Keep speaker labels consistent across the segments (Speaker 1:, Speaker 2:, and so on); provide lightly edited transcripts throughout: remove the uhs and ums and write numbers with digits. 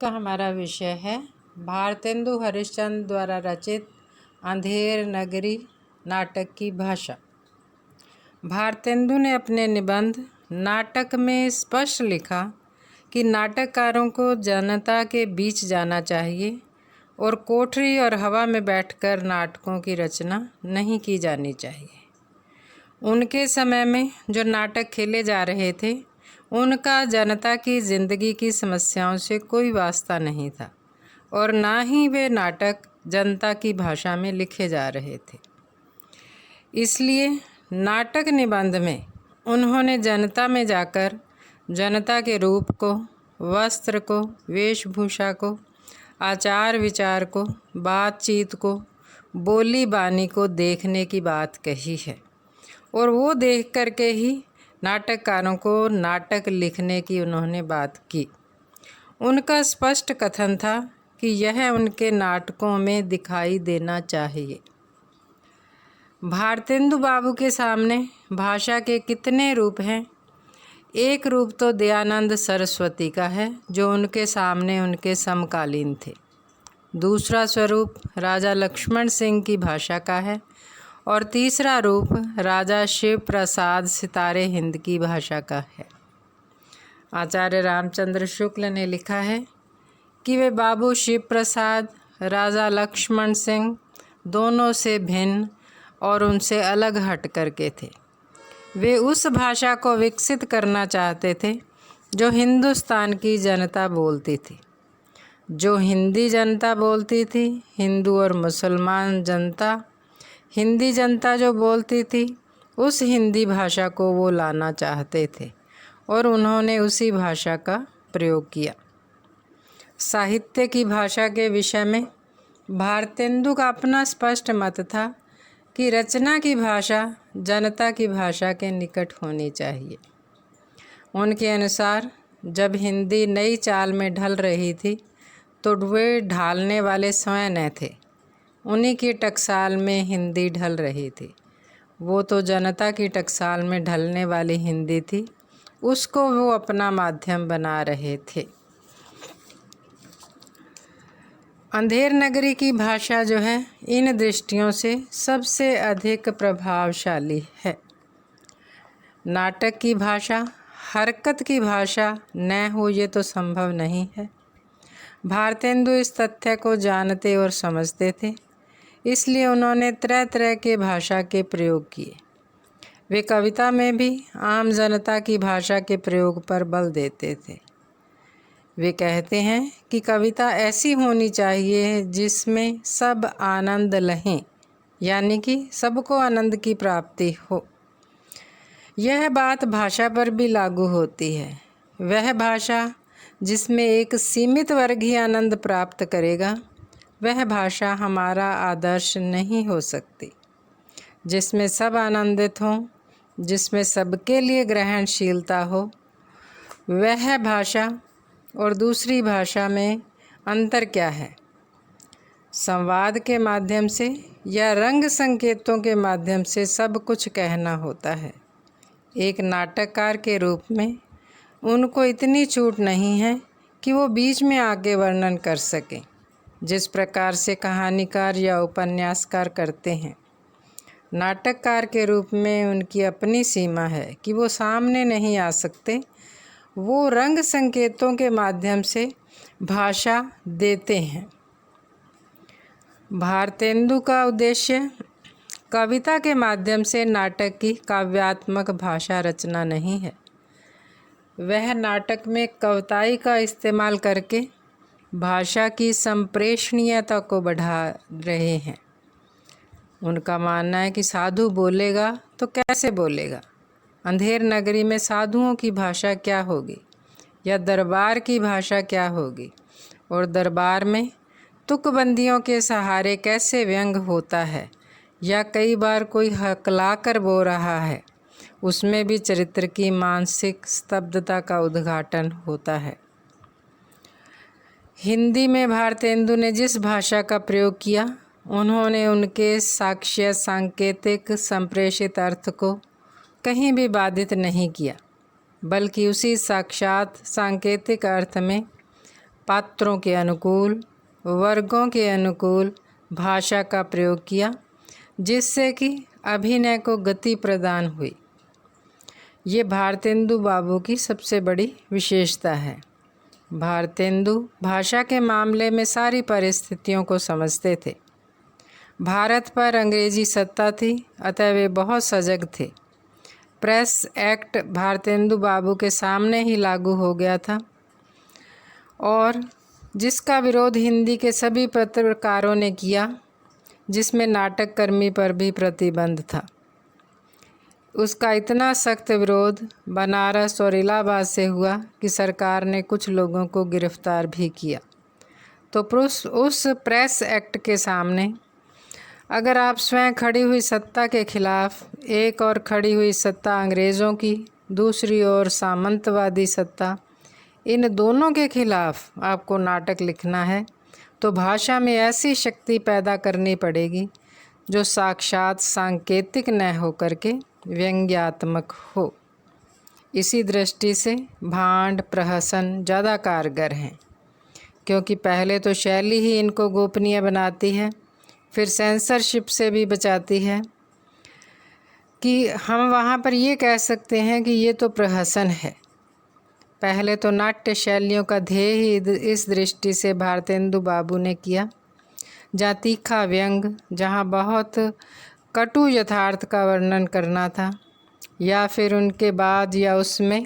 Speaker 1: का हमारा विषय है भारतेंदु हरिश्चंद्र द्वारा रचित अंधेर नगरी नाटक की भाषा। भारतेंदु ने अपने निबंध नाटक में स्पष्ट लिखा कि नाटककारों को जनता के बीच जाना चाहिए और कोठरी और हवा में बैठकर नाटकों की रचना नहीं की जानी चाहिए। उनके समय में जो नाटक खेले जा रहे थे उनका जनता की जिंदगी की समस्याओं से कोई वास्ता नहीं था और ना ही वे नाटक जनता की भाषा में लिखे जा रहे थे। इसलिए नाटक निबंध में उन्होंने जनता में जाकर जनता के रूप को, वस्त्र को, वेशभूषा को, आचार विचार को, बातचीत को, बोली बानी को देखने की बात कही है और वो देख करके ही नाटककारों को नाटक लिखने की उन्होंने बात की। उनका स्पष्ट कथन था कि यह उनके नाटकों में दिखाई देना चाहिए। भारतेंदु बाबू के सामने भाषा के कितने रूप हैं। एक रूप तो दयानंद सरस्वती का है जो उनके सामने उनके समकालीन थे। दूसरा स्वरूप राजा लक्ष्मण सिंह की भाषा का है और तीसरा रूप राजा शिव प्रसाद सितारे हिंद की भाषा का है। आचार्य रामचंद्र शुक्ल ने लिखा है कि वे बाबू शिव प्रसाद राजा लक्ष्मण सिंह दोनों से भिन्न और उनसे अलग हट करके थे। वे उस भाषा को विकसित करना चाहते थे जो हिंदुस्तान की जनता बोलती थी। जो हिंदी जनता बोलती थी, हिंदू और मुसलमान जनता, हिंदी जनता जो बोलती थी उस हिंदी भाषा को वो लाना चाहते थे और उन्होंने उसी भाषा का प्रयोग किया। साहित्य की भाषा के विषय में भारतेंदु का अपना स्पष्ट मत था कि रचना की भाषा जनता की भाषा के निकट होनी चाहिए। उनके अनुसार जब हिंदी नई चाल में ढल रही थी तो वे ढालने वाले स्वयं न थे, उन्हीं की टकसाल में हिंदी ढल रही थी। वो तो जनता की टकसाल में ढलने वाली हिंदी थी, उसको वो अपना माध्यम बना रहे थे। अंधेर नगरी की भाषा जो है इन दृष्टियों से सबसे अधिक प्रभावशाली है। नाटक की भाषा हरकत की भाषा न हो ये तो संभव नहीं है। भारतेंदु इस तथ्य को जानते और समझते थे, इसलिए उन्होंने तरह तरह के भाषा के प्रयोग किए। वे कविता में भी आम जनता की भाषा के प्रयोग पर बल देते थे। वे कहते हैं कि कविता ऐसी होनी चाहिए जिसमें सब आनंद लें, यानी कि सबको आनंद की प्राप्ति हो। यह बात भाषा पर भी लागू होती है। वह भाषा जिसमें एक सीमित वर्ग ही आनंद प्राप्त करेगा वह भाषा हमारा आदर्श नहीं हो सकती। जिसमें सब आनंदित हों, जिसमें सबके लिए ग्रहणशीलता हो, वह भाषा और दूसरी भाषा में अंतर क्या है? संवाद के माध्यम से या रंग संकेतों के माध्यम से सब कुछ कहना होता है। एक नाटककार के रूप में उनको इतनी छूट नहीं है कि वो बीच में आके वर्णन कर सकें जिस प्रकार से कहानीकार या उपन्यासकार करते हैं। नाटककार के रूप में उनकी अपनी सीमा है कि वो सामने नहीं आ सकते, वो रंग संकेतों के माध्यम से भाषा देते हैं। भारतेंदु का उद्देश्य कविता के माध्यम से नाटक की काव्यात्मक भाषा रचना नहीं है। वह नाटक में कविताई का इस्तेमाल करके भाषा की संप्रेषणीयता को बढ़ा रहे हैं। उनका मानना है कि साधु बोलेगा तो कैसे बोलेगा, अंधेर नगरी में साधुओं की भाषा क्या होगी या दरबार की भाषा क्या होगी, और दरबार में तुकबंदियों के सहारे कैसे व्यंग होता है या कई बार कोई हकला कर बो रहा है, उसमें भी चरित्र की मानसिक स्तब्धता का उद्घाटन होता है। हिंदी में भारतेंदु ने जिस भाषा का प्रयोग किया उन्होंने उनके साक्ष्य सांकेतिक संप्रेषित अर्थ को कहीं भी बाधित नहीं किया, बल्कि उसी साक्षात सांकेतिक अर्थ में पात्रों के अनुकूल, वर्गों के अनुकूल भाषा का प्रयोग किया, जिससे कि अभिनय को गति प्रदान हुई। ये भारतेंदु बाबू की सबसे बड़ी विशेषता है। भारतेंदु भाषा के मामले में सारी परिस्थितियों को समझते थे। भारत पर अंग्रेजी सत्ता थी, अतः वे बहुत सजग थे। प्रेस एक्ट भारतेंदु बाबू के सामने ही लागू हो गया था और जिसका विरोध हिंदी के सभी पत्रकारों ने किया, जिसमें नाटक कर्मी पर भी प्रतिबंध था। उसका इतना सख्त विरोध बनारस और इलाहाबाद से हुआ कि सरकार ने कुछ लोगों को गिरफ्तार भी किया। तो उस प्रेस एक्ट के सामने अगर आप स्वयं खड़ी हुई सत्ता के खिलाफ, एक और खड़ी हुई सत्ता अंग्रेज़ों की, दूसरी ओर सामंतवादी सत्ता, इन दोनों के खिलाफ आपको नाटक लिखना है, तो भाषा में ऐसी शक्ति पैदा करनी पड़ेगी जो साक्षात सांकेतिक न हो करके व्यंग्यात्मक हो। इसी दृष्टि से भांड प्रहसन ज़्यादा कारगर हैं, क्योंकि पहले तो शैली ही इनको गोपनीय बनाती है, फिर सेंसरशिप से भी बचाती है कि हम वहाँ पर ये कह सकते हैं कि ये तो प्रहसन है। पहले तो नाट्य शैलियों का ध्येय ही इस दृष्टि से भारतेंदु बाबू ने किया, जहाँ तीखा व्यंग, जहाँ बहुत कटु यथार्थ का वर्णन करना था, या फिर उनके बाद या उसमें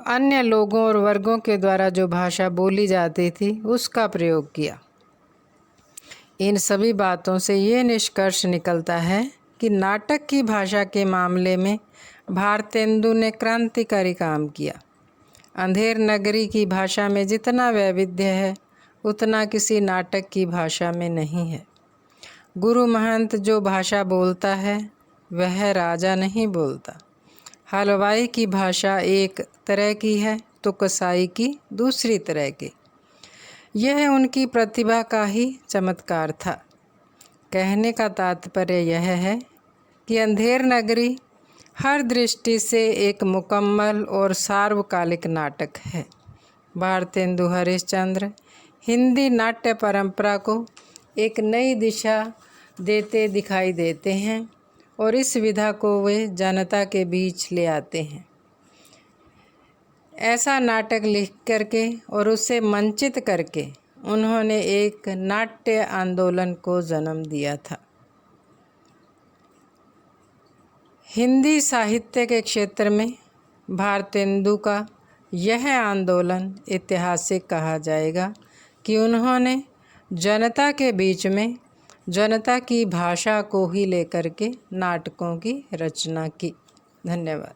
Speaker 1: अन्य लोगों और वर्गों के द्वारा जो भाषा बोली जाती थी उसका प्रयोग किया। इन सभी बातों से ये निष्कर्ष निकलता है कि नाटक की भाषा के मामले में भारतेंदु ने क्रांतिकारी काम किया। अंधेर नगरी की भाषा में जितना वैविध्य है उतना किसी नाटक की भाषा में नहीं है। गुरु महंत जो भाषा बोलता है वह राजा नहीं बोलता। हलवाई की भाषा एक तरह की है तो कसाई की दूसरी तरह की। यह उनकी प्रतिभा का ही चमत्कार था। कहने का तात्पर्य यह है कि अंधेर नगरी हर दृष्टि से एक मुकम्मल और सार्वकालिक नाटक है। भारतेंदु हरिश्चंद्र हिंदी नाट्य परंपरा को एक नई दिशा देते दिखाई देते हैं और इस विधा को वे जनता के बीच ले आते हैं। ऐसा नाटक लिख करके और उसे मंचित करके उन्होंने एक नाट्य आंदोलन को जन्म दिया था। हिंदी साहित्य के क्षेत्र में भारतेंदु का यह आंदोलन ऐतिहासिक कहा जाएगा कि उन्होंने जनता के बीच में जनता की भाषा को ही लेकर के नाटकों की रचना की। धन्यवाद।